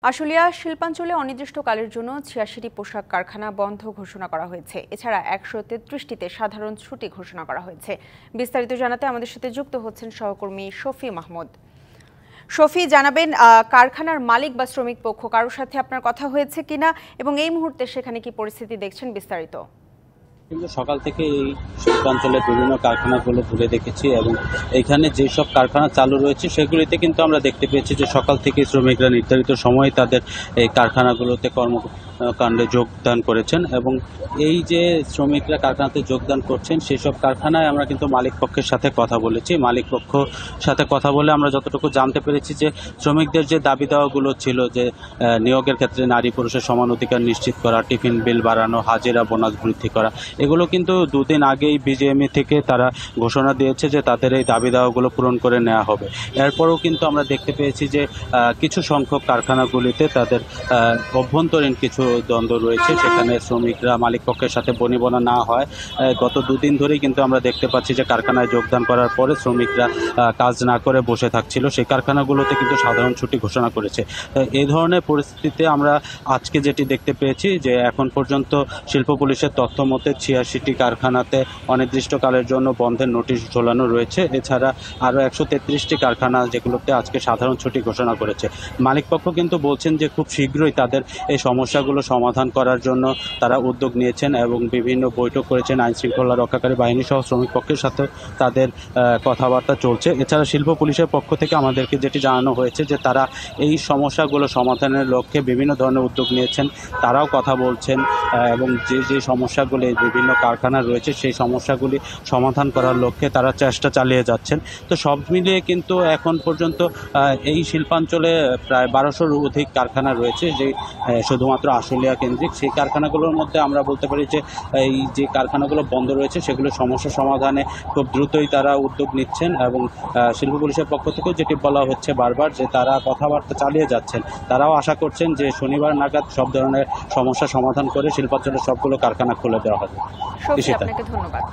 আশুলিয়া শিল্পাঞ্চলে অনির্দিষ্টকালের জন্য ৮৬টি পোশাক কারখানা বন্ধ ঘোষণা করা হয়েছে। এছাড়া ১৩৩টিতে সাধারণ ছুটি ঘোষণা করা হয়েছে। বিস্তারিত জানাতে আমাদের সাথে যুক্ত হচ্ছেন সহকর্মী শফি মাহমুদ। শফি, জানাবেন কারখানার মালিক বা শ্রমিক পক্ষ কারোর সাথে আপনার কথা হয়েছে কিনা এবং এই মুহূর্তে সেখানে কি পরিস্থিতি দেখছেন, বিস্তারিত। কিন্তু সকাল থেকে এই শিল্পাঞ্চলের বিভিন্ন কারখানাগুলো ঘুরে দেখেছি এবং এখানে যেসব কারখানা চালু রয়েছে সেগুলিতে কিন্তু আমরা দেখতে পেয়েছি যে সকাল থেকে শ্রমিকরা নির্ধারিত সময়ে তাদের এই কারখানাগুলোতে কর্মকাণ্ডে যোগদান করেছেন এবং এই যে শ্রমিকরা কারখানাতে যোগদান করছেন সেসব কারখানায় আমরা কিন্তু মালিক পক্ষের সাথে কথা বলেছি। মালিক পক্ষ সাথে কথা বলে আমরা যতটুকু জানতে পেরেছি যে শ্রমিকদের যে দাবি দেওয়াগুলো ছিল, যে নিয়োগের ক্ষেত্রে নারী পুরুষের সমান অধিকার নিশ্চিত করা, টিফিন বিল বাড়ানো, হাজিরা বোনাস বৃদ্ধি করা, এগুলো কিন্তু দুদিন আগেই বিজিএমই থেকে তারা ঘোষণা দিয়েছে যে তাদের এই দাবি দাওয়াগুলো পূরণ করে নেওয়া হবে। এরপরও কিন্তু আমরা দেখতে পেয়েছি যে কিছু সংখ্যক কারখানাগুলিতে তাদের অভ্যন্তরীণ কিছু দ্বন্দ্ব রয়েছে, সেখানে শ্রমিকরা মালিক পক্ষের সাথে বনিবনা না হয় গত দুদিন ধরেই কিন্তু আমরা দেখতে পাচ্ছি যে কারখানায় যোগদান করার পরে শ্রমিকরা কাজ না করে বসে থাকছিল। সেই কারখানাগুলোতে কিন্তু সাধারণ ছুটি ঘোষণা করেছে। এই ধরনের পরিস্থিতিতে আমরা আজকে যেটি দেখতে পেয়েছি যে এখন পর্যন্ত শিল্প পুলিশের তথ্য মতে ৮৬টি কারখানাতে অনির্দিষ্টকালের জন্য বন্ধের নোটিশ ঝোলানো রয়েছে। এছাড়া আরও ১৩৩টি কারখানা যেগুলোতে আজকে সাধারণ ছুটি ঘোষণা করেছে। মালিকপক্ষ কিন্তু বলছেন যে খুব শীঘ্রই তাদের এই সমস্যাগুলো সমাধান করার জন্য তারা উদ্যোগ নিয়েছেন এবং বিভিন্ন বৈঠক করেছেন আইন শৃঙ্খলা রক্ষাকারী বাহিনী সহ শ্রমিক পক্ষের সাথে তাদের কথাবার্তা চলছে। এছাড়া শিল্প পুলিশের পক্ষ থেকে আমাদেরকে যেটি জানানো হয়েছে যে তারা এই সমস্যাগুলো সমাধানের লক্ষ্যে বিভিন্ন ধরনের উদ্যোগ নিয়েছেন, তারাও কথা বলছেন এবং যে সমস্যাগুলি বিভিন্ন কারখানা রয়েছে সেই সমস্যাগুলি সমাধান করার লক্ষ্যে তারা চেষ্টা চালিয়ে যাচ্ছেন। তো সব মিলিয়ে কিন্তু এখন পর্যন্ত এই শিল্পাঞ্চলে প্রায় ১২০০-র অধিক কারখানা রয়েছে, যে শুধুমাত্র আশুলিয়া কেন্দ্রিক। সেই কারখানাগুলোর মধ্যে আমরা বলতে পারি যে এই যে কারখানাগুলো বন্ধ রয়েছে সেগুলো সমস্যা সমাধানে খুব দ্রুতই তারা উদ্যোগ নিচ্ছেন এবং শিল্প পুলিশের পক্ষ থেকেও যেটি বলা হচ্ছে বারবার যে তারা কথাবার্তা চালিয়ে যাচ্ছেন। তারাও আশা করছেন যে শনিবার নাগাদ সব ধরনের সমস্যা সমাধান করে শিল্পাঞ্চলের সবগুলো কারখানা খুলে দেওয়া হবে। আপনাকে ধন্যবাদ।